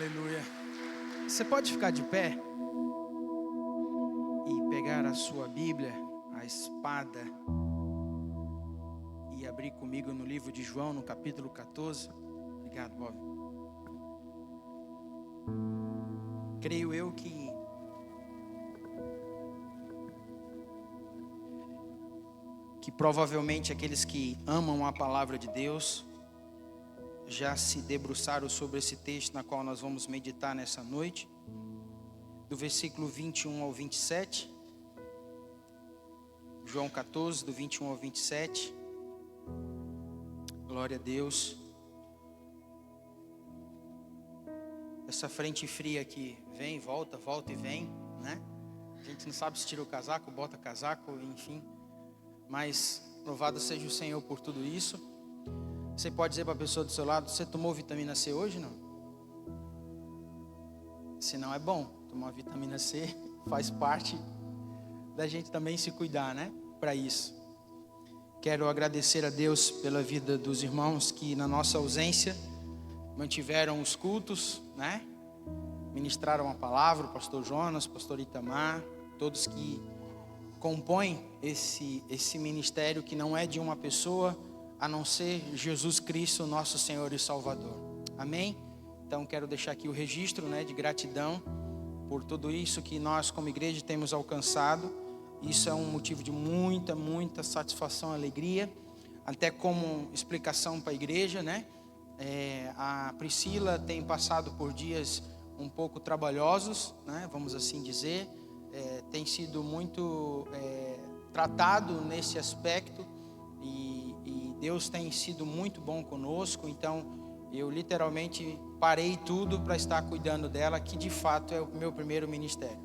Aleluia. Você pode ficar de pé e pegar a sua Bíblia, a espada, e abrir comigo no livro de João, no capítulo 14. Obrigado, Bob. Creio eu que provavelmente aqueles que amam a palavra de Deus já se debruçaram sobre esse texto na qual nós vamos meditar nessa noite, do versículo 21 ao 27, João 14, do 21 ao 27, glória a Deus. Essa frente fria aqui, vem, volta e vem, né? A gente não sabe se tira o casaco, bota casaco, enfim, mas louvado seja o Senhor por tudo isso. Você pode dizer para a pessoa do seu lado: você tomou vitamina C hoje, não? Se não, é bom tomar vitamina C, faz parte da gente também se cuidar, né? Para isso. Quero agradecer a Deus pela vida dos irmãos que na nossa ausência mantiveram os cultos, né? Ministraram a palavra, o pastor Jonas, o pastor Itamar, todos que compõem esse ministério que não é de uma pessoa, a não ser Jesus Cristo, nosso Senhor e Salvador. Amém? Então quero deixar aqui o registro, né, de gratidão por tudo isso que nós como igreja temos alcançado. Isso é um motivo de muita satisfação e alegria, até como explicação para a igreja, né? A Priscila tem passado por dias um pouco trabalhosos, né? Vamos assim dizer, tem sido muito tratado nesse aspecto e Deus tem sido muito bom conosco. Então eu literalmente parei tudo para estar cuidando dela, que de fato é o meu primeiro ministério.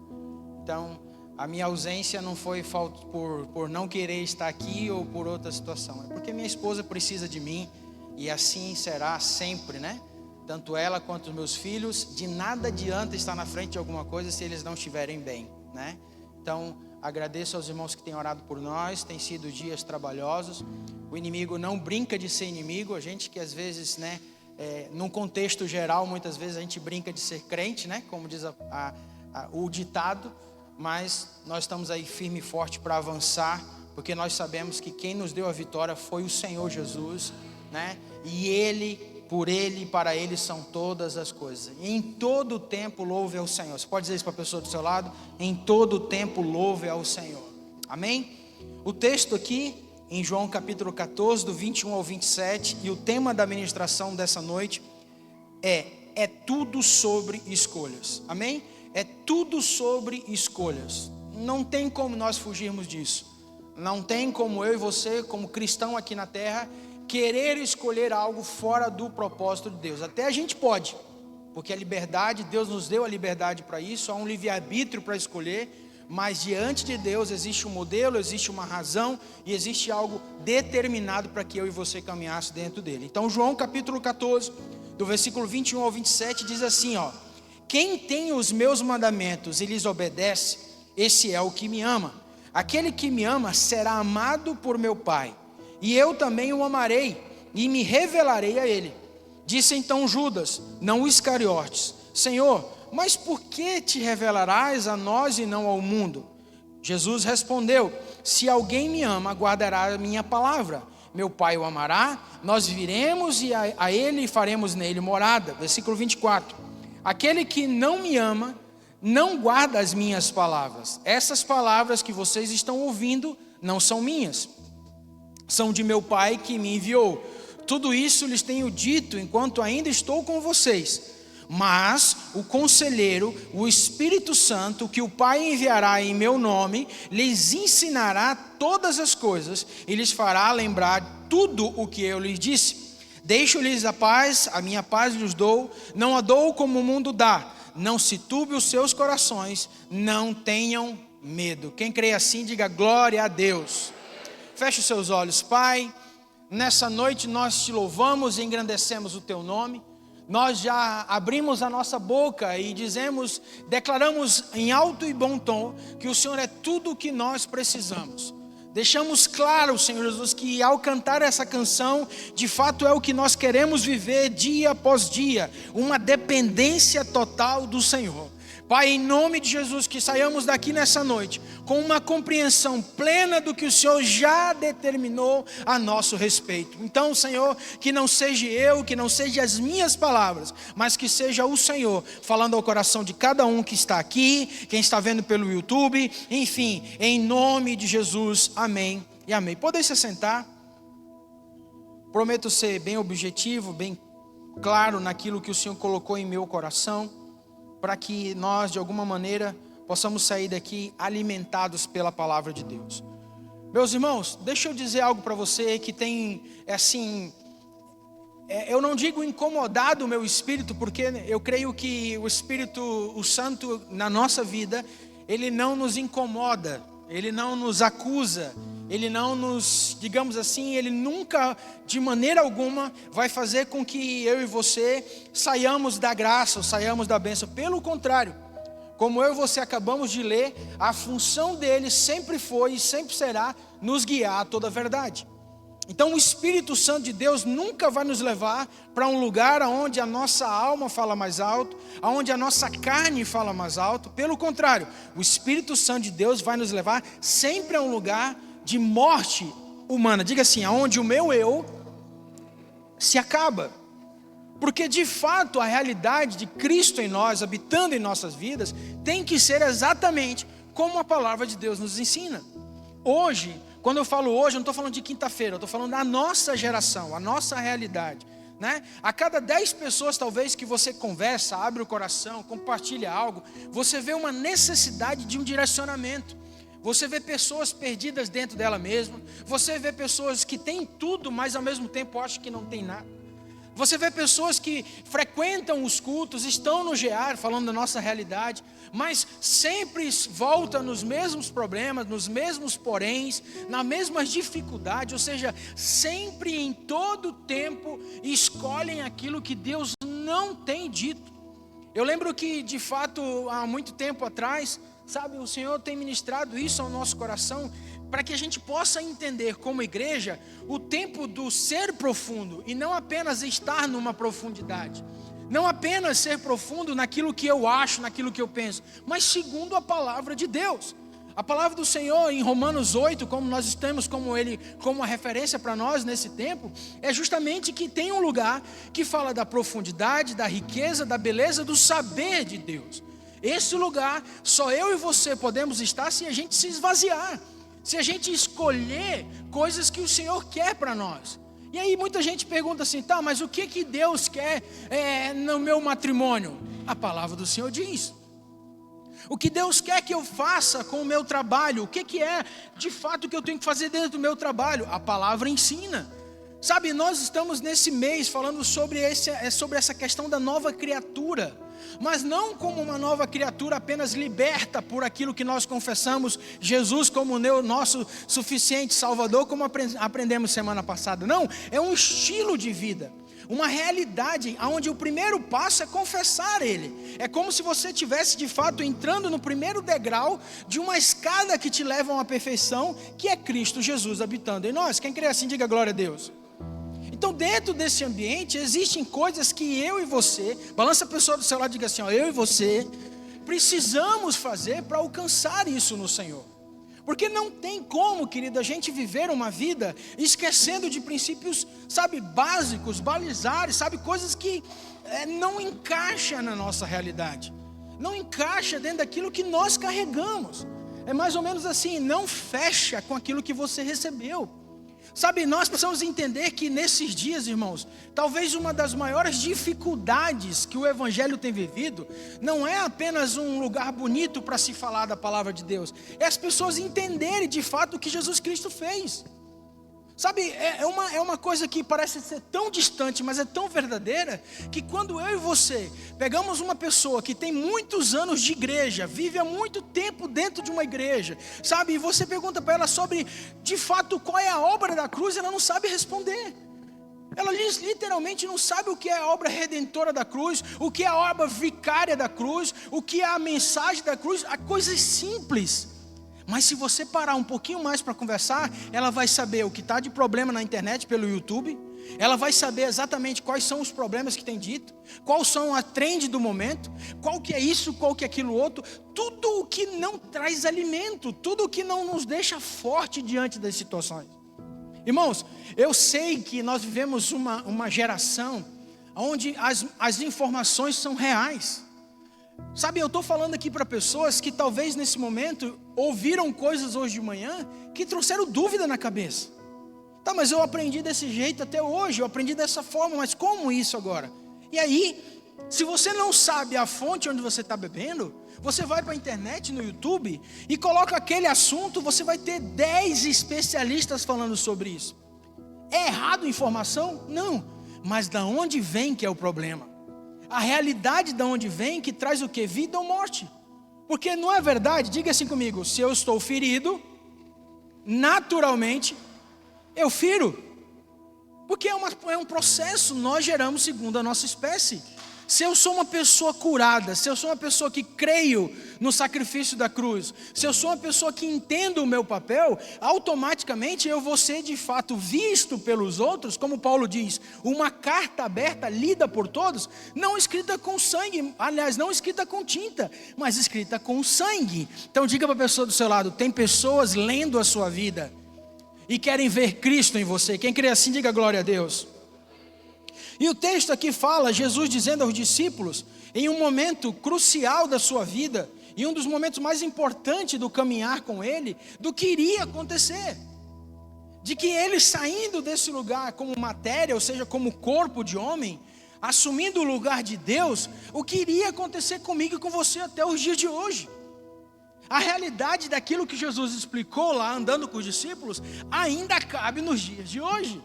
Então a minha ausência não foi falta por não querer estar aqui ou por outra situação, é porque minha esposa precisa de mim e assim será sempre, né? Tanto ela quanto os meus filhos. De nada adianta estar na frente de alguma coisa se eles não estiverem bem, né? Então agradeço aos irmãos que têm orado por nós. Tem sido dias trabalhosos. O inimigo não brinca de ser inimigo. A gente que às vezes, né, num contexto geral, muitas vezes a gente brinca de ser crente, né, como diz o ditado. Mas nós estamos aí firme e forte para avançar, porque nós sabemos que quem nos deu a vitória foi o Senhor Jesus, né? E Ele, por Ele e para Ele são todas as coisas. E em todo o tempo louve ao Senhor. Você pode dizer isso para a pessoa do seu lado? Em todo o tempo louve ao Senhor. Amém? O texto aqui em João capítulo 14, do 21 ao 27, e o tema da ministração dessa noite é tudo sobre escolhas. Amém? É tudo sobre escolhas. Não tem como nós fugirmos disso. Não tem como eu e você, como cristão aqui na terra, querer escolher algo fora do propósito de Deus. Até a gente pode, porque a liberdade, Deus nos deu a liberdade para isso, há um livre-arbítrio para escolher. Mas diante de Deus existe um modelo, existe uma razão e existe algo determinado para que eu e você caminhasse dentro dele. Então João capítulo 14, do versículo 21 ao 27 diz assim, ó: quem tem os meus mandamentos e lhes obedece, esse é o que me ama. Aquele que me ama será amado por meu Pai, e eu também o amarei e me revelarei a ele. Disse então Judas, não o Iscariotes: Senhor, mas por que te revelarás a nós e não ao mundo? Jesus respondeu: se alguém me ama, guardará a minha palavra. Meu Pai o amará, nós viremos e a ele faremos nele morada. Versículo 24. Aquele que não me ama, não guarda as minhas palavras. Essas palavras que vocês estão ouvindo não são minhas, são de meu Pai que me enviou. Tudo isso lhes tenho dito enquanto ainda estou com vocês. Mas o conselheiro, o Espírito Santo, que o Pai enviará em meu nome, lhes ensinará todas as coisas e lhes fará lembrar tudo o que eu lhes disse. Deixo-lhes a paz, a minha paz lhes dou, não a dou como o mundo dá. Não se turbe os seus corações, não tenham medo. Quem crê assim, diga glória a Deus. Feche os seus olhos. Pai, nessa noite nós te louvamos e engrandecemos o teu nome. Nós já abrimos a nossa boca e declaramos em alto e bom tom que o Senhor é tudo o que nós precisamos. Deixamos claro, Senhor Jesus, que ao cantar essa canção, de fato é o que nós queremos viver dia após dia, uma dependência total do Senhor. Pai, em nome de Jesus, que saiamos daqui nessa noite com uma compreensão plena do que o Senhor já determinou a nosso respeito. Então, Senhor, que não seja eu, que não seja as minhas palavras, mas que seja o Senhor falando ao coração de cada um que está aqui, quem está vendo pelo YouTube, enfim, em nome de Jesus, amém e amém. Podem se sentar. Prometo ser bem objetivo, bem claro naquilo que o Senhor colocou em meu coração, para que nós, de alguma maneira, possamos sair daqui alimentados pela palavra de Deus. Meus irmãos, deixa eu dizer algo para você que tem, eu não digo incomodado o meu espírito, porque eu creio que o Espírito, o Santo na nossa vida, ele não nos incomoda, ele não nos acusa, ele não nos, digamos assim, ele nunca, de maneira alguma, vai fazer com que eu e você saiamos da graça, ou saiamos da bênção. Pelo contrário, como eu e você acabamos de ler, a função dele sempre foi e sempre será nos guiar a toda a verdade. Então o Espírito Santo de Deus nunca vai nos levar para um lugar onde a nossa alma fala mais alto, onde a nossa carne fala mais alto. Pelo contrário, o Espírito Santo de Deus vai nos levar sempre a um lugar de morte humana. Diga assim, aonde o meu eu se acaba. Porque de fato a realidade de Cristo em nós, habitando em nossas vidas, tem que ser exatamente como a palavra de Deus nos ensina. Hoje, quando eu falo hoje, eu não estou falando de quinta-feira, eu estou falando da nossa geração, a nossa realidade, né? A cada 10 pessoas talvez que você conversa, abre o coração, compartilha algo, você vê uma necessidade de um direcionamento. Você vê pessoas perdidas dentro dela mesma, você vê pessoas que têm tudo, mas ao mesmo tempo acham que não tem nada. Você vê pessoas que frequentam os cultos, estão no GEAR, falando da nossa realidade, mas sempre volta nos mesmos problemas, nos mesmos poréns, nas mesmas dificuldades, ou seja, sempre em todo tempo escolhem aquilo que Deus não tem dito. Eu lembro que de fato há muito tempo atrás, sabe, o Senhor tem ministrado isso ao nosso coração, para que a gente possa entender como igreja o tempo do ser profundo e não apenas estar numa profundidade. Não apenas ser profundo naquilo que eu acho, naquilo que eu penso, mas segundo a palavra de Deus. A palavra do Senhor em Romanos 8, como nós temos como uma referência para nós nesse tempo, é justamente que tem um lugar que fala da profundidade, da riqueza, da beleza, do saber de Deus. Esse lugar, só eu e você podemos estar se a gente se esvaziar, se a gente escolher coisas que o Senhor quer para nós. E aí muita gente pergunta assim, tá, mas o que Deus quer no meu matrimônio? A palavra do Senhor diz. O que Deus quer que eu faça com o meu trabalho? O que é de fato que eu tenho que fazer dentro do meu trabalho? A palavra ensina. Sabe, nós estamos nesse mês falando sobre essa questão da nova criatura, mas não como uma nova criatura apenas liberta por aquilo que nós confessamos, Jesus como nosso suficiente Salvador, como aprendemos semana passada. Não, é um estilo de vida, uma realidade onde o primeiro passo é confessar Ele. É como se você estivesse de fato entrando no primeiro degrau de uma escada que te leva a uma perfeição, que é Cristo Jesus habitando em nós. Quem crê assim, diga glória a Deus. Então dentro desse ambiente existem coisas que eu e você, balança a pessoa do seu lado e diga assim, ó, eu e você precisamos fazer para alcançar isso no Senhor. Porque não tem como, querido, a gente viver uma vida esquecendo de princípios, sabe, básicos, balizares, sabe, coisas que não encaixam na nossa realidade, não encaixa dentro daquilo que nós carregamos. É mais ou menos assim, não fecha com aquilo que você recebeu. Sabe, nós precisamos entender que nesses dias, irmãos, talvez uma das maiores dificuldades que o Evangelho tem vivido não é apenas um lugar bonito para se falar da palavra de Deus, é as pessoas entenderem de fato o que Jesus Cristo fez. Sabe, é uma coisa que parece ser tão distante, mas é tão verdadeira, que quando eu e você pegamos uma pessoa que tem muitos anos de igreja, vive há muito tempo dentro de uma igreja, sabe, e você pergunta para ela sobre, de fato, qual é a obra da cruz, ela não sabe responder. Ela literalmente não sabe o que é a obra redentora da cruz, o que é a obra vicária da cruz, o que é a mensagem da cruz, a coisas simples. Mas se você parar um pouquinho mais para conversar, ela vai saber o que está de problema na internet pelo YouTube. Ela vai saber exatamente quais são os problemas que tem dito, quais são a trend do momento, qual que é isso, qual que é aquilo outro. Tudo o que não traz alimento, tudo o que não nos deixa forte diante das situações. Irmãos, eu sei que nós vivemos uma geração onde as informações são reais. Sabe, eu estou falando aqui para pessoas que talvez nesse momento ouviram coisas hoje de manhã que trouxeram dúvida na cabeça. Tá, mas eu aprendi desse jeito até hoje, eu aprendi dessa forma, mas como isso agora? E aí, se você não sabe a fonte onde você está bebendo, você vai para a internet, no YouTube, e coloca aquele assunto, você vai ter 10 especialistas falando sobre isso. É errado a informação? Não, mas da onde vem que é o problema? A realidade da onde vem que traz o que? Vida ou morte? Porque não é verdade, diga assim comigo, se eu estou ferido, naturalmente, eu firo. Porque é um processo, nós geramos segundo a nossa espécie. Se eu sou uma pessoa curada, se eu sou uma pessoa que creio no sacrifício da cruz, se eu sou uma pessoa que entendo o meu papel, automaticamente eu vou ser de fato visto pelos outros, como Paulo diz, uma carta aberta, lida por todos, não escrita com sangue, aliás, não escrita com tinta, mas escrita com sangue. Então diga para a pessoa do seu lado, tem pessoas lendo a sua vida e querem ver Cristo em você. Quem crê assim, diga glória a Deus. E o texto aqui fala, Jesus dizendo aos discípulos, em um momento crucial da sua vida, e um dos momentos mais importantes do caminhar com Ele, do que iria acontecer. De que Ele saindo desse lugar como matéria, ou seja, como corpo de homem, assumindo o lugar de Deus, o que iria acontecer comigo e com você até os dias de hoje. A realidade daquilo que Jesus explicou lá, andando com os discípulos, ainda cabe nos dias de hoje.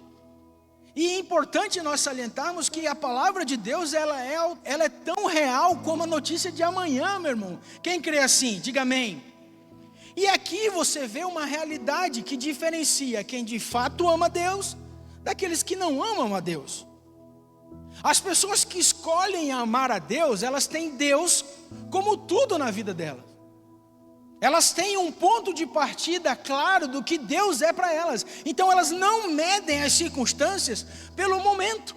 E é importante nós salientarmos que a palavra de Deus, ela é tão real como a notícia de amanhã, meu irmão. Quem crê assim, diga amém. E aqui você vê uma realidade que diferencia quem de fato ama a Deus, daqueles que não amam a Deus. As pessoas que escolhem amar a Deus, elas têm Deus como tudo na vida delas. Elas têm um ponto de partida claro do que Deus é para elas. Então elas não medem as circunstâncias pelo momento.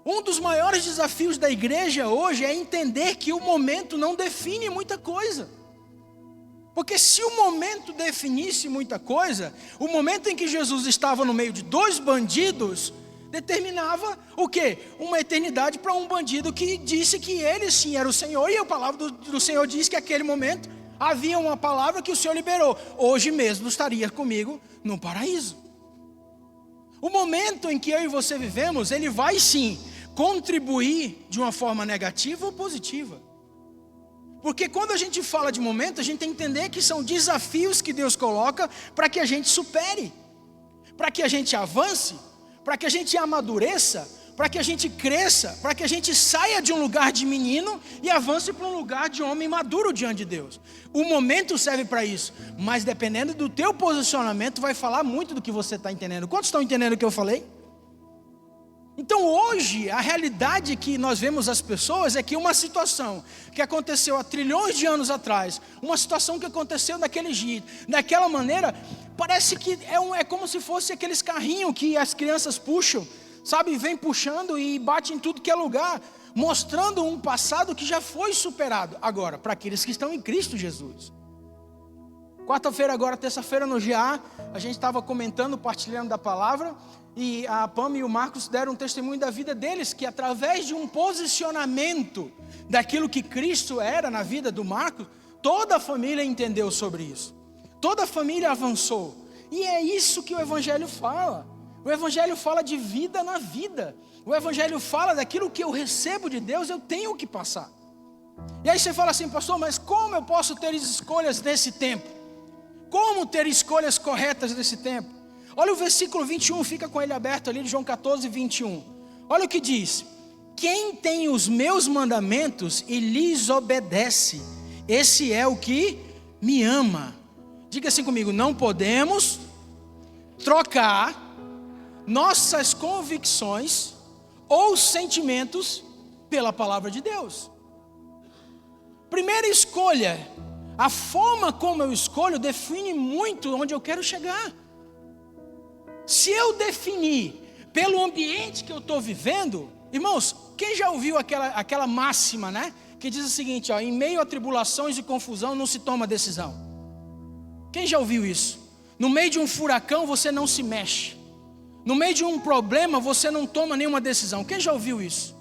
Um dos maiores desafios da igreja hoje é entender que o momento não define muita coisa. Porque se o momento definisse muita coisa, o momento em que Jesus estava no meio de 2 bandidos, determinava o quê? Uma eternidade para um bandido que disse que ele sim era o Senhor. E a palavra do Senhor diz que naquele momento havia uma palavra que o Senhor liberou. Hoje mesmo estaria comigo no paraíso. O momento em que eu e você vivemos, ele vai sim contribuir de uma forma negativa ou positiva. Porque quando a gente fala de momento, a gente tem que entender que são desafios que Deus coloca para que a gente supere, para que a gente avance, para que a gente amadureça, para que a gente cresça, para que a gente saia de um lugar de menino e avance para um lugar de homem maduro diante de Deus. O momento serve para isso, mas dependendo do teu posicionamento, vai falar muito do que você está entendendo. Quantos estão entendendo o que eu falei? Então hoje, a realidade que nós vemos as pessoas é que uma situação que aconteceu há trilhões de anos atrás, uma situação que aconteceu daquele jeito, daquela maneira, parece que é como se fosse aqueles carrinhos que as crianças puxam, sabe, vem puxando e bate em tudo que é lugar, mostrando um passado que já foi superado. Agora, para aqueles que estão em Cristo Jesus. Quarta-feira agora, terça-feira no GA, a gente estava comentando, partilhando da palavra, e a Pam e o Marcos deram um testemunho da vida deles, que através de um posicionamento daquilo que Cristo era na vida do Marcos, toda a família entendeu sobre isso. Toda a família avançou. E é isso que o Evangelho fala. O Evangelho fala de vida na vida. O Evangelho fala daquilo que eu recebo de Deus, eu tenho que passar. E aí você fala assim, pastor, mas como eu posso ter escolhas nesse tempo? Como ter escolhas corretas nesse tempo? Olha o versículo 21, fica com ele aberto ali, de João 14, 21. Olha o que diz. Quem tem os meus mandamentos e lhes obedece, esse é o que me ama. Diga assim comigo, não podemos trocar nossas convicções ou sentimentos pela palavra de Deus. Primeira escolha A forma como eu escolho define muito onde eu quero chegar. Se eu definir pelo ambiente que eu estou vivendo, irmãos, quem já ouviu aquela máxima, né? Que diz o seguinte, ó, em meio a tribulações e confusão não se toma decisão. Quem já ouviu isso? No meio de um furacão você não se mexe. No meio de um problema você não toma nenhuma decisão. Quem já ouviu isso?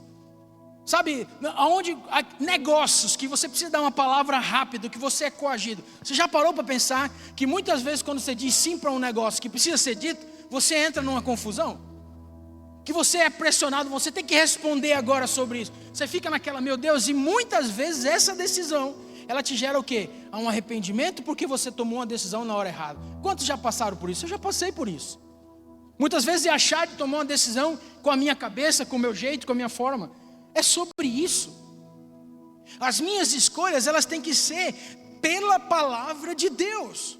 Sabe, aonde negócios que você precisa dar uma palavra rápida, que você é coagido. Você já parou para pensar que muitas vezes quando você diz sim para um negócio que precisa ser dito, você entra numa confusão? Que você é pressionado, você tem que responder agora sobre isso. Você fica naquela, meu Deus, e muitas vezes essa decisão, ela te gera o quê? Um arrependimento porque você tomou uma decisão na hora errada. Quantos já passaram por isso? Eu já passei por isso. Muitas vezes é achar de tomar uma decisão com a minha cabeça, com o meu jeito, com a minha forma. É sobre isso. As minhas escolhas, elas têm que ser pela palavra de Deus.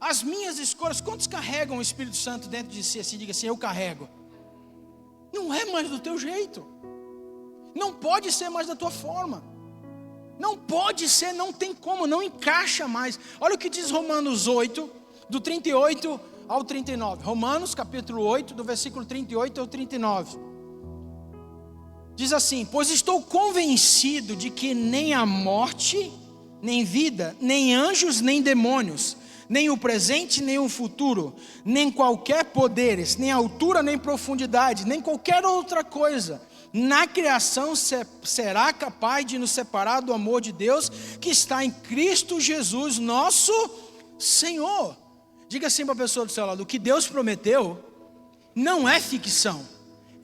As minhas escolhas, quantos carregam o Espírito Santo dentro de si, assim, diga assim, eu carrego. Não é mais do teu jeito. Não pode ser mais da tua forma. Não pode ser, não tem como, não encaixa mais. Olha o que diz Romanos 8, do 38 ao 39. Romanos capítulo 8, do versículo 38 ao 39. Diz assim, pois estou convencido de que nem a morte, nem vida, nem anjos, nem demônios, nem o presente, nem o futuro, nem qualquer poderes, nem altura, nem profundidade, nem qualquer outra coisa na criação será capaz de nos separar do amor de Deus que está em Cristo Jesus, nosso Senhor. Diga assim para a pessoa do seu lado, o que Deus prometeu não é ficção,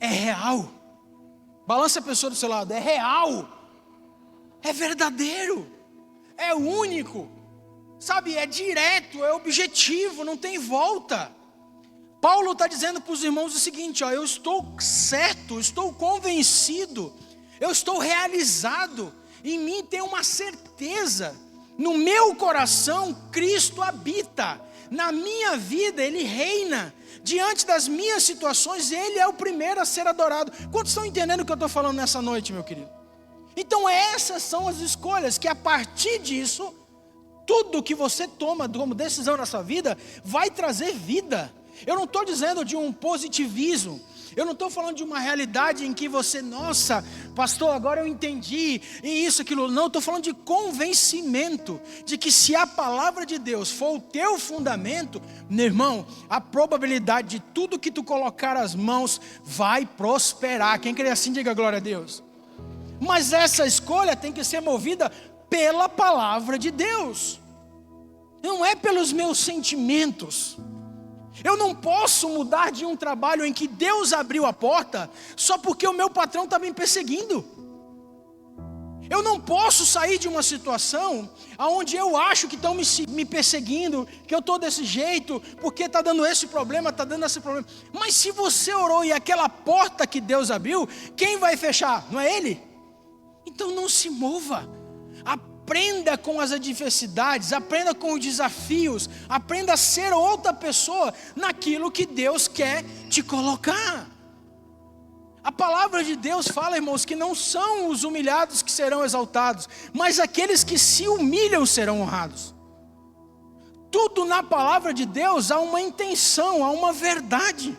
é real. Balança a pessoa do seu lado, é real, é verdadeiro, é único, sabe, é direto, é objetivo, não tem volta. Paulo está dizendo para os irmãos o seguinte, ó, eu estou certo, estou convencido, eu estou realizado, em mim tem uma certeza, no meu coração Cristo habita, na minha vida Ele reina, diante das minhas situações Ele é o primeiro a ser adorado. Quantos estão entendendo o que eu estou falando nessa noite, meu querido? Então essas são as escolhas, que a partir disso, tudo que você toma como decisão na sua vida, vai trazer vida. Eu não estou dizendo de um positivismo, eu não estou falando de uma realidade em que você, nossa, pastor, agora eu entendi, e isso, aquilo, não, estou falando de convencimento, de que se a palavra de Deus for o teu fundamento, meu irmão, a probabilidade de tudo que tu colocar as mãos, vai prosperar. Quem crê assim, diga glória a Deus. Mas essa escolha tem que ser movida pela palavra de Deus, não é pelos meus sentimentos. Eu não posso mudar de um trabalho em que Deus abriu a porta só porque o meu patrão está me perseguindo. Eu não posso sair de uma situação onde eu acho que estão me perseguindo, que eu estou desse jeito, porque está dando esse problema, está dando esse problema. Mas se você orou e aquela porta que Deus abriu, quem vai fechar? Não é Ele? Então não se mova. Aprenda com as adversidades, aprenda com os desafios, aprenda a ser outra pessoa naquilo que Deus quer te colocar. A palavra de Deus fala, irmãos, que não são os humilhados que serão exaltados, mas aqueles que se humilham serão honrados. Tudo na palavra de Deus há uma intenção, há uma verdade.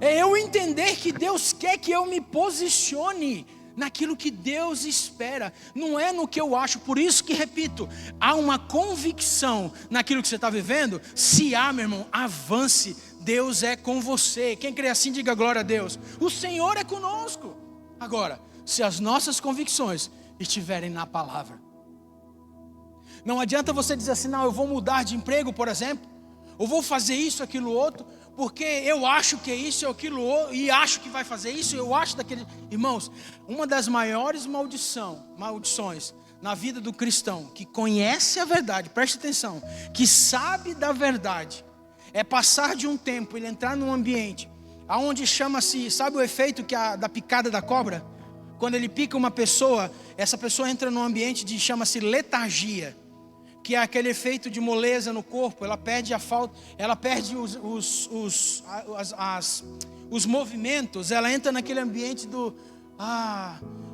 É eu entender que Deus quer que eu me posicione naquilo que Deus espera, não é no que eu acho. Por isso que, repito, há uma convicção naquilo que você está vivendo. Se há, meu irmão, avance, Deus é com você. Quem crê assim, diga glória a Deus. O Senhor é conosco. Agora, se as nossas convicções estiverem na palavra, não adianta você dizer assim, não, eu vou mudar de emprego, por exemplo, ou vou fazer isso, aquilo, outro, porque eu acho que é isso, é aquilo, e acho que vai fazer isso, eu acho daquele. Irmãos, uma das maiores maldições na vida do cristão, que conhece a verdade, preste atenção, que sabe da verdade, é passar de um tempo, ele entrar num ambiente, onde chama-se, sabe o efeito da picada da cobra? Quando ele pica uma pessoa, essa pessoa entra num ambiente de, chama-se letargia, que é aquele efeito de moleza no corpo, ela perde a falta, ela perde os movimentos, ela entra naquele ambiente do,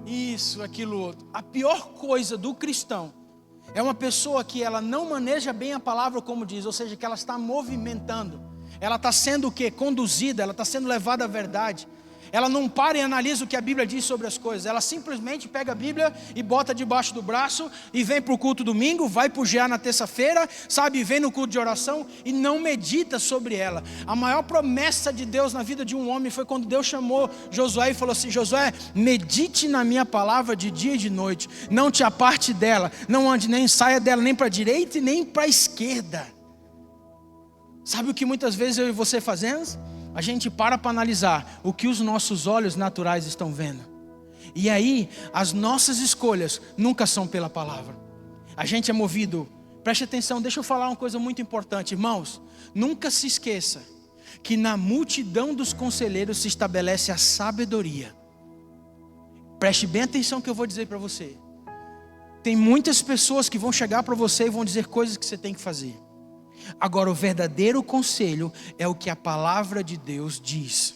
isso, aquilo, outro. A pior coisa do cristão é uma pessoa que ela não maneja bem a palavra como diz, ou seja, que ela está movimentando, ela está sendo o quê? Conduzida, ela está sendo levada à verdade. Ela não para e analisa o que a Bíblia diz sobre as coisas. Ela simplesmente pega a Bíblia e bota debaixo do braço e vem para o culto domingo, vai para o GA na terça-feira, sabe, vem no culto de oração e não medita sobre ela. A maior promessa de Deus na vida de um homem foi quando Deus chamou Josué e falou assim: Josué, medite na minha palavra de dia e de noite, não te aparte dela, não ande nem saia dela nem para a direita e nem para a esquerda. Sabe o que muitas vezes eu e você fazemos? A gente para analisar o que os nossos olhos naturais estão vendo. E aí, as nossas escolhas nunca são pela palavra. A gente é movido, preste atenção, deixa eu falar uma coisa muito importante. Irmãos, nunca se esqueça que na multidão dos conselheiros se estabelece a sabedoria. Preste bem atenção no que eu vou dizer para você. Tem muitas pessoas que vão chegar para você e vão dizer coisas que você tem que fazer. Agora, o verdadeiro conselho é o que a palavra de Deus diz.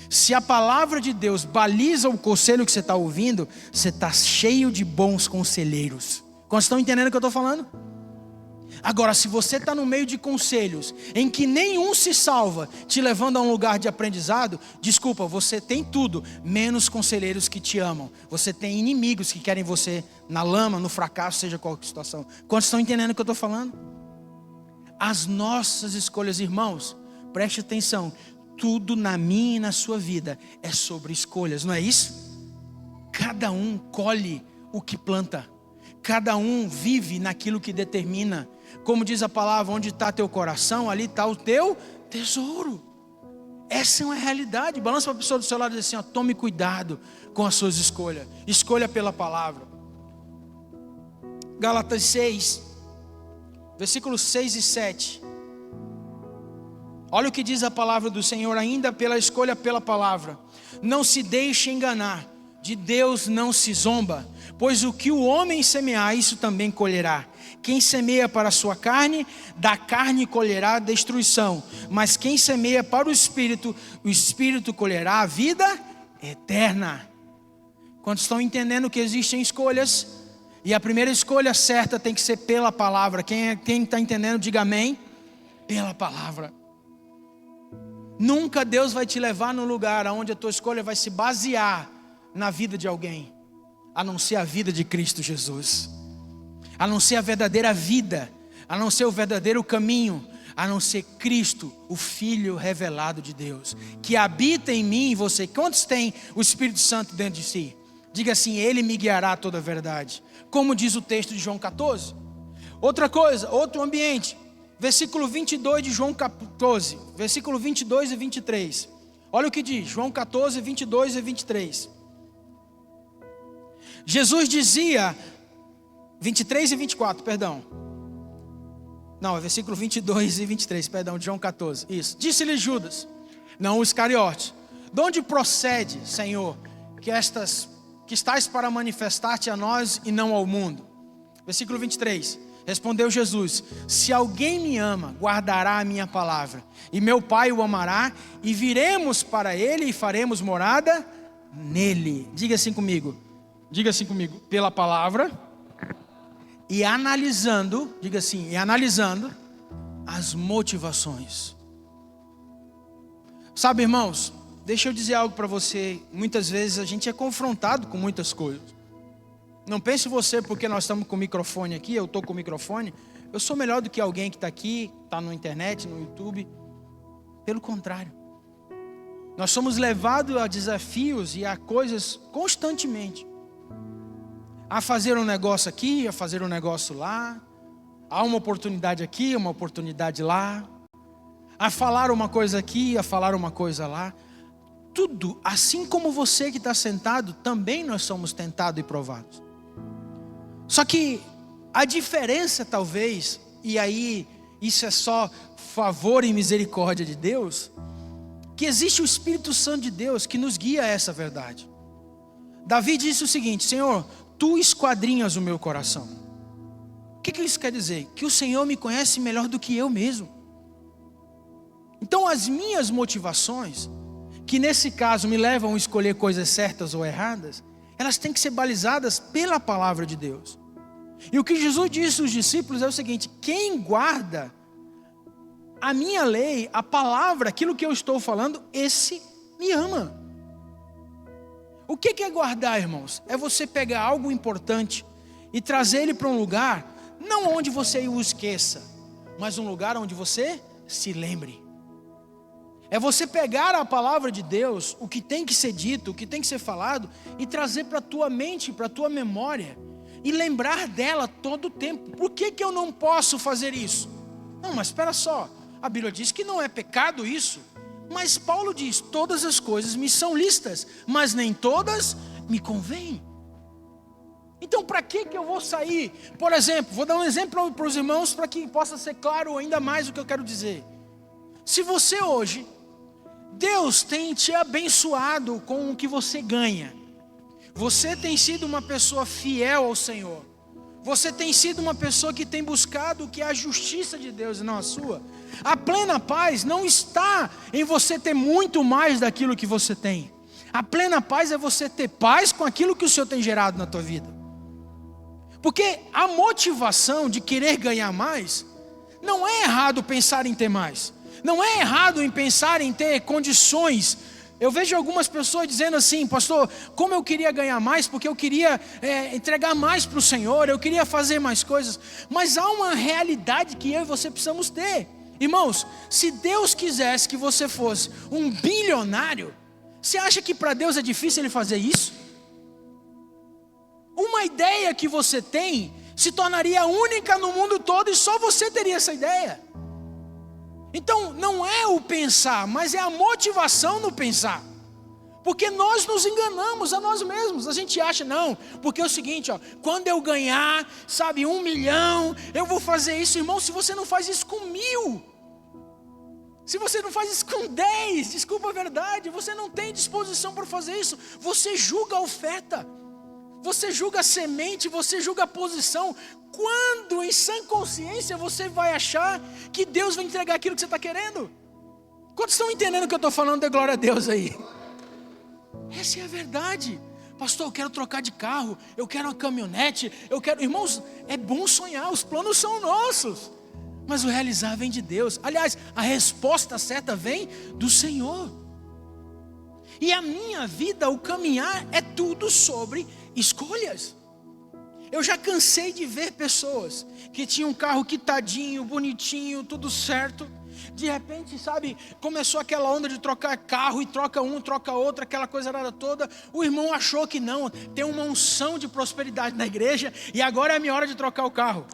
Se a palavra de Deus baliza o conselho que você está ouvindo, você está cheio de bons conselheiros. Quantos estão entendendo o que eu estou falando? Agora, se você está no meio de conselhos em que nenhum se salva, te levando a um lugar de aprendizado, desculpa, você tem tudo, menos conselheiros que te amam. Você tem inimigos que querem você na lama, no fracasso, seja qual situação. Quantos estão entendendo o que eu estou falando? As nossas escolhas, irmãos, preste atenção, tudo na minha e na sua vida é sobre escolhas, não é isso? Cada um colhe o que planta, cada um vive naquilo que determina. Como diz a palavra, onde está teu coração, ali está o teu tesouro. Essa é uma realidade. Balança para a pessoa do seu lado e diz assim: ó, tome cuidado com as suas escolhas, escolha pela palavra. Gálatas 6, versículos 6 e 7. Olha o que diz a palavra do Senhor, ainda pela escolha pela palavra. Não se deixe enganar, de Deus não se zomba, pois o que o homem semear, isso também colherá. Quem semeia para a sua carne, da carne colherá destruição. Mas quem semeia para o Espírito colherá a vida eterna. Quantos estão entendendo que existem escolhas? E a primeira escolha certa tem que ser pela palavra. Quem está entendendo, diga amém. Pela palavra. Nunca Deus vai te levar num lugar onde a tua escolha vai se basear na vida de alguém, a não ser a vida de Cristo Jesus, a não ser a verdadeira vida, a não ser o verdadeiro caminho, a não ser Cristo, o Filho revelado de Deus, que habita em mim e você. Quantos tem o Espírito Santo dentro de si? Diga assim: Ele me guiará a toda a verdade. Como diz o texto de João 14. Outra coisa, outro ambiente. Versículo 22 de João 14. Versículo 22 e 23. Olha o que diz, João 14, 22 e 23. Jesus dizia, 23 e 24, perdão. Não, é versículo 22 e 23, perdão, de João 14. Isso. Disse-lhe Judas, não o Iscariote: de onde procede, Senhor, que estás para manifestar-te a nós e não ao mundo? Versículo 23, respondeu Jesus: se alguém me ama, guardará a minha palavra, e meu Pai o amará, e viremos para ele e faremos morada nele. Diga assim comigo, pela palavra, e analisando, diga assim, e analisando as motivações. Sabe, irmãos, deixa eu dizer algo para você. Muitas vezes a gente é confrontado com muitas coisas. Não pense você, porque nós estamos com o microfone aqui, eu estou com o microfone, eu sou melhor do que alguém que está aqui, está na internet, no YouTube. Pelo contrário, nós somos levados a desafios e a coisas constantemente. A fazer um negócio aqui, a fazer um negócio lá. Há uma oportunidade aqui, uma oportunidade lá. A falar uma coisa aqui, a falar uma coisa lá. Tudo, assim como você que está sentado, também nós somos tentados e provados. Só que a diferença talvez, e aí isso é só favor e misericórdia de Deus, que existe o Espírito Santo de Deus que nos guia a essa verdade. Davi disse o seguinte: Senhor, Tu esquadrinhas o meu coração. O que isso quer dizer? Que o Senhor me conhece melhor do que eu mesmo. Então as minhas motivações, que nesse caso me levam a escolher coisas certas ou erradas, elas têm que ser balizadas pela palavra de Deus. E o que Jesus disse aos discípulos é o seguinte: quem guarda a minha lei, a palavra, aquilo que eu estou falando, esse me ama. O que é guardar, irmãos? É você pegar algo importante e trazer ele para um lugar, não onde você o esqueça, mas um lugar onde você se lembre. É você pegar a palavra de Deus, o que tem que ser dito, o que tem que ser falado, e trazer para a tua mente, para a tua memória, e lembrar dela todo o tempo. Por que eu não posso fazer isso? Não, mas espera só, a Bíblia diz que não é pecado isso, mas Paulo diz: todas as coisas me são lícitas, mas nem todas me convêm. Então para que eu vou sair? Por exemplo, vou dar um exemplo para os irmãos, para que possa ser claro ainda mais o que eu quero dizer. Se você hoje, Deus tem te abençoado com o que você ganha, você tem sido uma pessoa fiel ao Senhor, você tem sido uma pessoa que tem buscado o que é a justiça de Deus e não a sua, a plena paz não está em você ter muito mais daquilo que você tem. A plena paz é você ter paz com aquilo que o Senhor tem gerado na tua vida. Porque a motivação de querer ganhar mais, não é errado pensar em ter mais, não é errado em pensar em ter condições. Eu vejo algumas pessoas dizendo assim: pastor, como eu queria ganhar mais, porque eu queria entregar mais para o Senhor, eu queria fazer mais coisas. Mas há uma realidade que eu e você precisamos ter. Irmãos, se Deus quisesse que você fosse um bilionário, você acha que para Deus é difícil Ele fazer isso? Uma ideia que você tem se tornaria única no mundo todo e só você teria essa ideia. Então não é o pensar, mas é a motivação no pensar. Porque nós nos enganamos a nós mesmos. A gente acha, não, porque é o seguinte, quando eu ganhar, 1 milhão, eu vou fazer isso. Irmão, se você não faz isso com 1.000, se você não faz isso com 10, desculpa a verdade, você não tem disposição para fazer isso. Você julga a oferta, você julga a semente, você julga a posição. Quando em sã consciência você vai achar que Deus vai entregar aquilo que você está querendo? Quantos estão entendendo o que eu estou falando? Dê glória a Deus aí. Essa é a verdade. Pastor, eu quero trocar de carro, eu quero uma caminhonete, eu quero... Irmãos, é bom sonhar, os planos são nossos, mas o realizar vem de Deus. Aliás, a resposta certa vem do Senhor. E a minha vida, o caminhar, é tudo sobre escolhas. Eu já cansei de ver pessoas que tinham um carro quitadinho, bonitinho, tudo certo. De repente, começou aquela onda de trocar carro, e troca um, troca outro, aquela coisa errada toda. O irmão achou que não, tem uma unção de prosperidade na igreja, e agora é a minha hora de trocar o carro.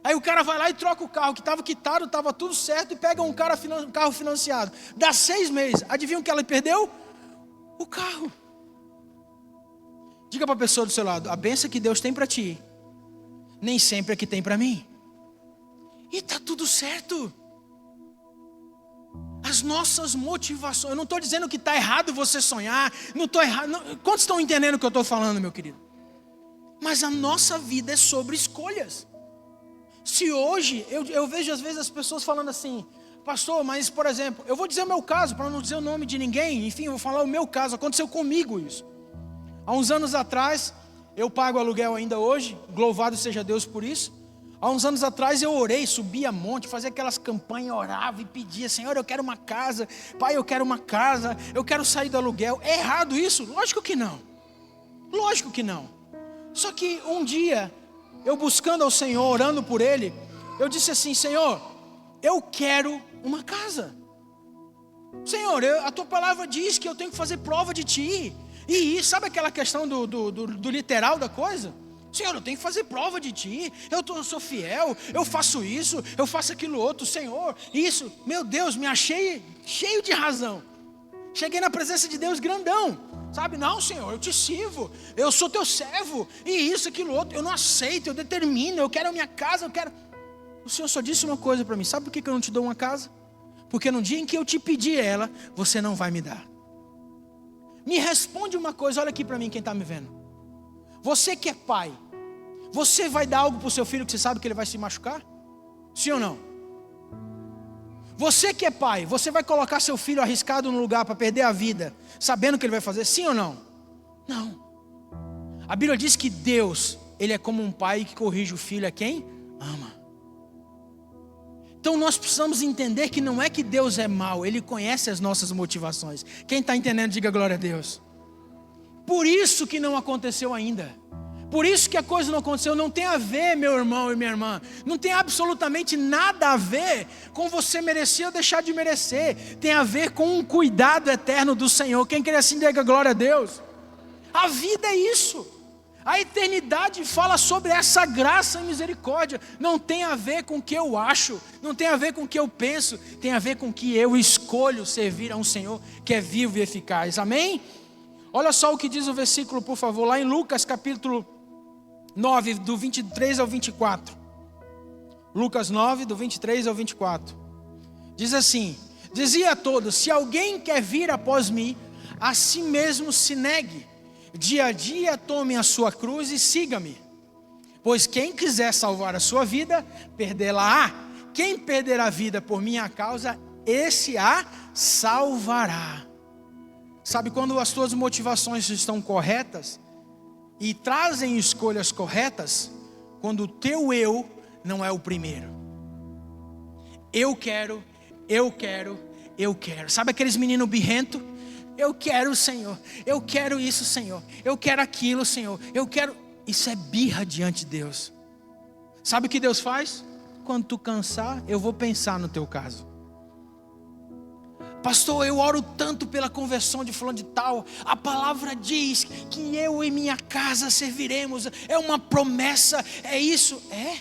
Aí o cara vai lá e troca o carro, que estava quitado, estava tudo certo, e pega um carro financiado. Dá 6 meses, adivinha o que ela perdeu? O carro. Diga para a pessoa do seu lado: a bênção que Deus tem para ti, nem sempre é que tem para mim. E está tudo certo. As nossas motivações, eu não estou dizendo que está errado você sonhar, não estou errado. Não, quantos estão entendendo o que eu estou falando, meu querido? Mas a nossa vida é sobre escolhas. Se hoje, eu vejo às vezes as pessoas falando assim: pastor, mas por exemplo, eu vou dizer o meu caso, para não dizer o nome de ninguém, enfim, eu vou falar o meu caso, aconteceu comigo isso. Há uns anos atrás, eu pago aluguel ainda hoje, louvado seja Deus por isso. Há uns anos atrás eu orei, subia monte, fazia aquelas campanhas, orava e pedia: Senhor, eu quero uma casa, Pai, eu quero uma casa, eu quero sair do aluguel. É errado isso? Lógico que não. Lógico que não. Só que um dia, eu buscando ao Senhor, orando por Ele, eu disse assim: Senhor, eu quero uma casa. Senhor, a Tua palavra diz que eu tenho que fazer prova de Ti. E sabe aquela questão do literal da coisa? Senhor, eu tenho que fazer prova de Ti, eu sou fiel, eu faço isso, eu faço aquilo outro. Senhor, isso, meu Deus, me achei cheio de razão. Cheguei na presença de Deus grandão, não, Senhor, eu te sirvo, eu sou Teu servo, e isso, aquilo outro, eu não aceito, eu determino, eu quero a minha casa, eu quero... O Senhor só disse uma coisa para mim: sabe por que eu não te dou uma casa? Porque no dia em que eu te pedir ela, você não vai me dar. Me responde uma coisa, olha aqui para mim, quem está me vendo. Você que é pai, você vai dar algo para o seu filho que você sabe que ele vai se machucar? Sim ou não? Você que é pai, você vai colocar seu filho arriscado no lugar para perder a vida, sabendo o que ele vai fazer? Sim ou não? Não. A Bíblia diz que Deus, Ele é como um pai que corrige o filho a quem ama. Então nós precisamos entender que não é que Deus é mau, Ele conhece as nossas motivações. Quem está entendendo, diga glória a Deus. Por isso que não aconteceu ainda. Por isso que a coisa não aconteceu. Não tem a ver, meu irmão e minha irmã, não tem absolutamente nada a ver com você merecer ou deixar de merecer. Tem a ver com um cuidado eterno do Senhor. Quem quer assim, diga glória a Deus. A vida é isso. A eternidade fala sobre essa graça e misericórdia. Não tem a ver com o que eu acho, não tem a ver com o que eu penso, tem a ver com o que eu escolho servir a um Senhor que é vivo e eficaz. Amém? Olha só o que diz o versículo, por favor, lá em Lucas capítulo 9, do 23 ao 24. Lucas 9, do 23 ao 24. Diz assim: dizia a todos: se alguém quer vir após mim, a si mesmo se negue. Dia a dia tome a sua cruz e siga-me. Pois quem quiser salvar a sua vida, perdê-la-á. Quem perder a vida por minha causa, esse a salvará. Sabe, quando as tuas motivações estão corretas e trazem escolhas corretas, quando o teu eu não é o primeiro. Eu quero. Sabe aqueles meninos birrentos? Eu quero, Senhor, eu quero isso, Senhor, eu quero aquilo, Senhor, eu quero. Isso é birra diante de Deus. Sabe o que Deus faz? Quando tu cansar, eu vou pensar no teu caso. Pastor, eu oro tanto pela conversão de fulano de tal. A palavra diz que eu e minha casa serviremos. É uma promessa, é isso? É.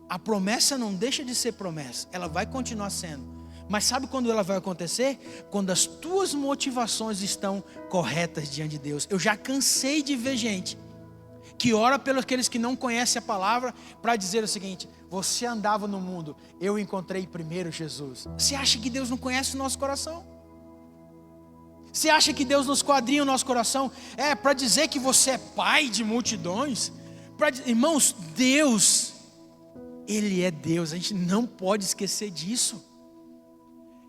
A promessa não deixa de ser promessa, ela vai continuar sendo. Mas sabe quando ela vai acontecer? Quando as tuas motivações estão corretas diante de Deus. Eu já cansei de ver gente que ora pelos aqueles que não conhecem a palavra para dizer o seguinte: você andava no mundo, eu encontrei primeiro Jesus. Você acha que Deus não conhece o nosso coração? Você acha que Deus nos quadrinha o nosso coração? É para dizer que você é pai de multidões? Irmãos, Deus, Ele é Deus, a gente não pode esquecer disso.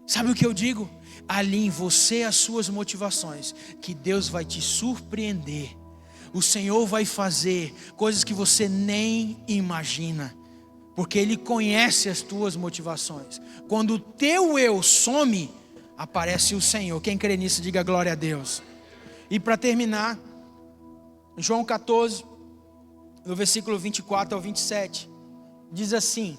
Sabe o que eu digo? Alinhe em você as suas motivações, que Deus vai te surpreender. O Senhor vai fazer coisas que você nem imagina, porque Ele conhece as tuas motivações. Quando o teu eu some, aparece o Senhor. Quem crê nisso, diga glória a Deus. E para terminar, João 14, no versículo 24 ao 27, diz assim: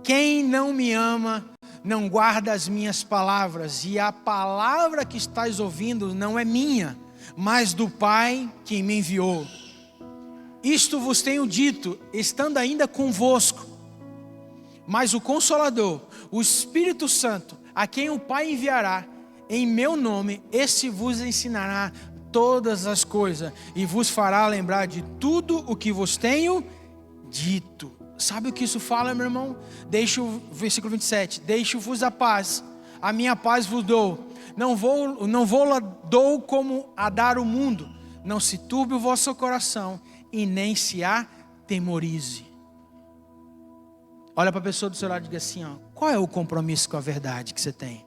quem não me ama, não guarda as minhas palavras, e a palavra que estás ouvindo não é minha, mas do Pai que me enviou. Isto vos tenho dito, estando ainda convosco. Mas o Consolador, o Espírito Santo, a quem o Pai enviará em meu nome, esse vos ensinará todas as coisas e vos fará lembrar de tudo o que vos tenho dito. Sabe o que isso fala, meu irmão? Versículo 27, deixo-vos a paz, a minha paz vos dou, não vou lá dou como a dar o mundo, não se turbe o vosso coração e nem se atemorize. Olha para a pessoa do seu lado e diga assim, qual é o compromisso com a verdade que você tem?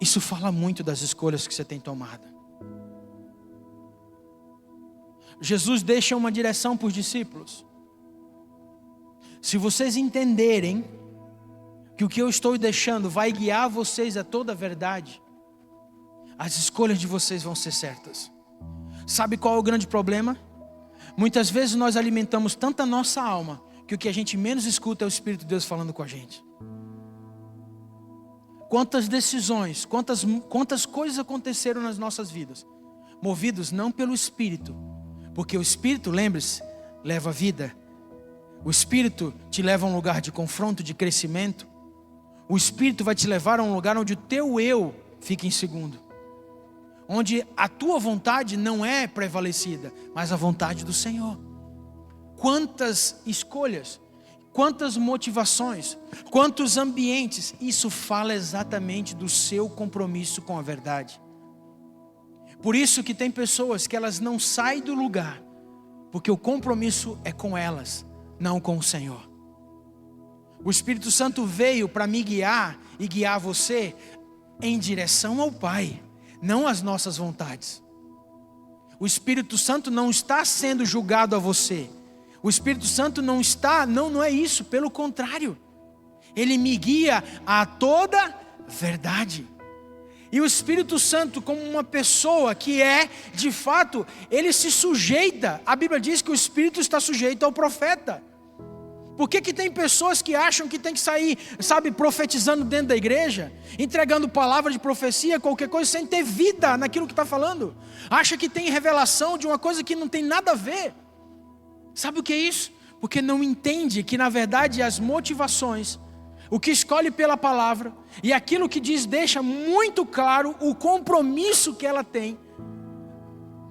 Isso fala muito das escolhas que você tem tomado. Jesus deixa uma direção para os discípulos. Se vocês entenderem que o que eu estou deixando vai guiar vocês a toda a verdade, as escolhas de vocês vão ser certas. Sabe qual é o grande problema? Muitas vezes nós alimentamos tanto a nossa alma que o que a gente menos escuta é o Espírito de Deus falando com a gente. Quantas decisões, quantas coisas aconteceram nas nossas vidas, movidos não pelo Espírito, porque o Espírito, lembre-se, leva a vida. O Espírito te leva a um lugar de confronto, de crescimento. O Espírito vai te levar a um lugar onde o teu eu fica em segundo, onde a tua vontade não é prevalecida, mas a vontade do Senhor. Quantas escolhas, quantas motivações, quantos ambientes, isso fala exatamente do seu compromisso com a verdade. Por isso que tem pessoas que elas não saem do lugar, porque o compromisso é com elas, não com o Senhor. O Espírito Santo veio para me guiar e guiar você em direção ao Pai, não às nossas vontades. O Espírito Santo não está sendo julgado a você. O Espírito Santo não é isso, pelo contrário. Ele me guia a toda verdade. E o Espírito Santo, como uma pessoa que de fato, ele se sujeita. A Bíblia diz que o Espírito está sujeito ao profeta. Por que tem pessoas que acham que tem que sair, profetizando dentro da igreja, entregando palavra de profecia, qualquer coisa, sem ter vida naquilo que está falando? Acha que tem revelação de uma coisa que não tem nada a ver. Sabe o que é isso? Porque não entende que, na verdade, as motivações, o que escolhe pela palavra, e aquilo que diz, deixa muito claro o compromisso que ela tem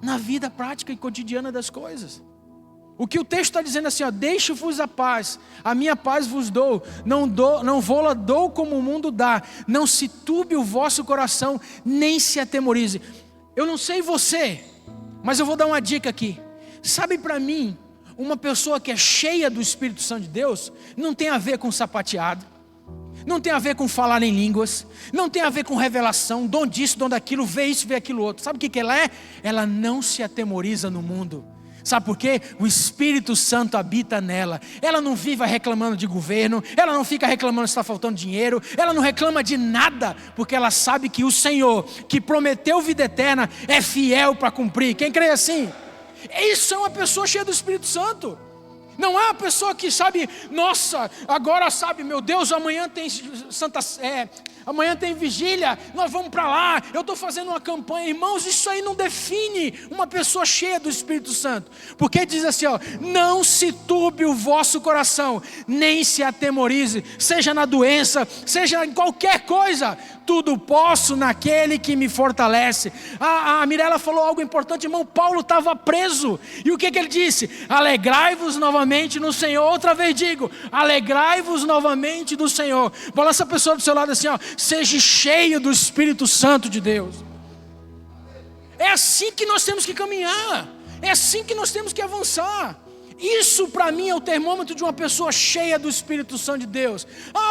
na vida prática e cotidiana das coisas. O que o texto está dizendo assim, deixo-vos a paz, a minha paz vos dou, não vou-la dou como o mundo dá, não se turbe o vosso coração, nem se atemorize. Eu não sei você, mas eu vou dar uma dica aqui. Sabe, para mim, uma pessoa que é cheia do Espírito Santo de Deus, não tem a ver com sapateado, não tem a ver com falar em línguas, não tem a ver com revelação, dom disso, dom daquilo, vê isso, vê aquilo outro. Sabe o que ela é? Ela não se atemoriza no mundo. Sabe por quê? O Espírito Santo habita nela. Ela não vive reclamando de governo, ela não fica reclamando se está faltando dinheiro, ela não reclama de nada, porque ela sabe que o Senhor, que prometeu vida eterna, é fiel para cumprir. Quem crê assim? Isso é uma pessoa cheia do Espírito Santo. Não é uma pessoa que nossa, agora meu Deus, amanhã tem amanhã tem vigília, nós vamos para lá, eu estou fazendo uma campanha. Irmãos, isso aí não define uma pessoa cheia do Espírito Santo. Porque diz assim, não se turbe o vosso coração, nem se atemorize, seja na doença, seja em qualquer coisa, tudo posso naquele que me fortalece. A Mirela falou algo importante, irmão. Paulo estava preso, e o que ele disse? Alegrai-vos novamente no Senhor. Outra vez digo, alegrai-vos novamente no Senhor. Balança a pessoa do seu lado assim, seja cheio do Espírito Santo de Deus. É assim que nós temos que caminhar, é assim que nós temos que avançar. Isso para mim é o termômetro de uma pessoa cheia do Espírito Santo de Deus.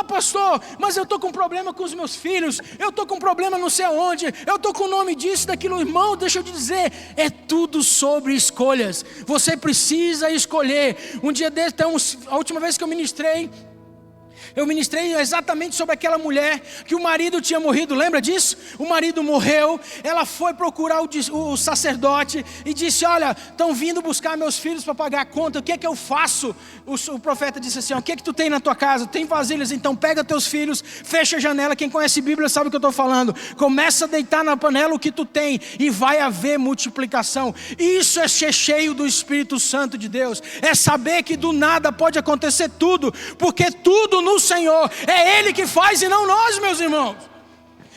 Pastor, mas eu estou com problema com os meus filhos, eu estou com problema não sei aonde, eu estou com o nome disso, daquilo. Irmão, deixa eu te dizer, é tudo sobre escolhas. Você precisa escolher. Um dia desse, a última vez que eu ministrei exatamente sobre aquela mulher que o marido tinha morrido, lembra disso? O marido morreu, ela foi procurar o sacerdote e disse, olha, estão vindo buscar meus filhos para pagar a conta, o que é que eu faço? O profeta disse assim, o que é que tu tem na tua casa? Tem vasilhas? Então pega teus filhos, fecha a janela, quem conhece Bíblia sabe o que eu estou falando, começa a deitar na panela o que tu tem e vai haver multiplicação. Isso é ser cheio do Espírito Santo de Deus, é saber que do nada pode acontecer tudo, porque tudo no Senhor, é Ele que faz e não nós, meus irmãos.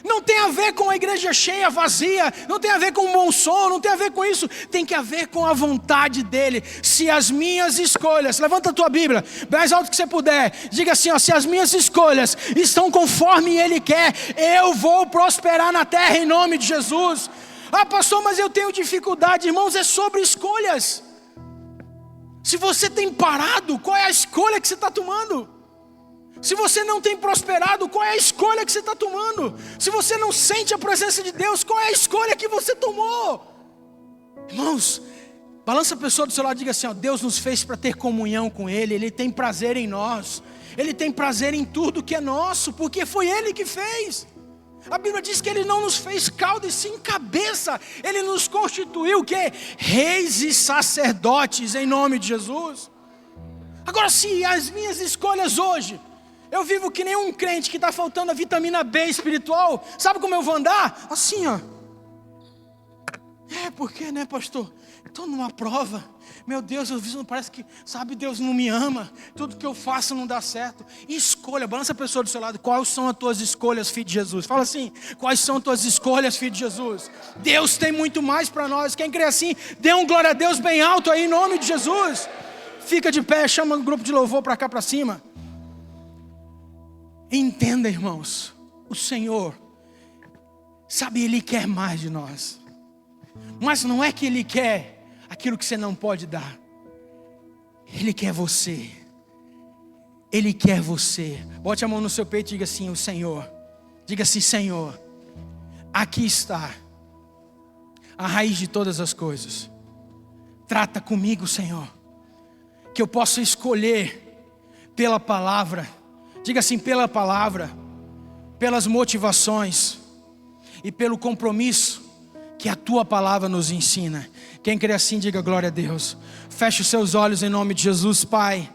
Não tem a ver com a igreja cheia, vazia, não tem a ver com um bom som, não tem a ver com isso, tem que a ver com a vontade dEle. Se as minhas escolhas, levanta a tua Bíblia, mais alto que você puder, diga assim, se as minhas escolhas estão conforme Ele quer, eu vou prosperar na terra em nome de Jesus. Pastor, mas eu tenho dificuldade. Irmãos, é sobre escolhas. Se você tem parado, qual é a escolha que você está tomando? Se você não tem prosperado, qual é a escolha que você está tomando? Se você não sente a presença de Deus, qual é a escolha que você tomou? Irmãos, balança a pessoa do seu lado e diga assim, Deus nos fez para ter comunhão com Ele, Ele tem prazer em nós, Ele tem prazer em tudo que é nosso, porque foi Ele que fez. A Bíblia diz que Ele não nos fez cauda e sim cabeça, Ele nos constituiu o quê? Reis e sacerdotes em nome de Jesus. Agora, se as minhas escolhas hoje, eu vivo que nem um crente que está faltando a vitamina B espiritual, sabe como eu vou andar? Assim, por quê, né, pastor? Estou numa prova, meu Deus, parece que, Deus não me ama, tudo que eu faço não dá certo. Escolha, balança a pessoa do seu lado, quais são as tuas escolhas, filho de Jesus? Fala assim, quais são as tuas escolhas, filho de Jesus? Deus tem muito mais para nós, quem crê assim, dê um glória a Deus bem alto aí, em nome de Jesus. Fica de pé, chama o grupo de louvor para cá para cima. Entenda, irmãos, o Senhor, Ele quer mais de nós, mas não é que Ele quer aquilo que você não pode dar, Ele quer você, Ele quer você. Bote a mão no seu peito e diga assim, o Senhor, diga assim, Senhor, aqui está a raiz de todas as coisas. Trata comigo, Senhor, que eu possa escolher pela palavra, diga assim, pela palavra, pelas motivações e pelo compromisso que a tua palavra nos ensina. Quem crê assim, diga glória a Deus. Feche os seus olhos em nome de Jesus, Pai.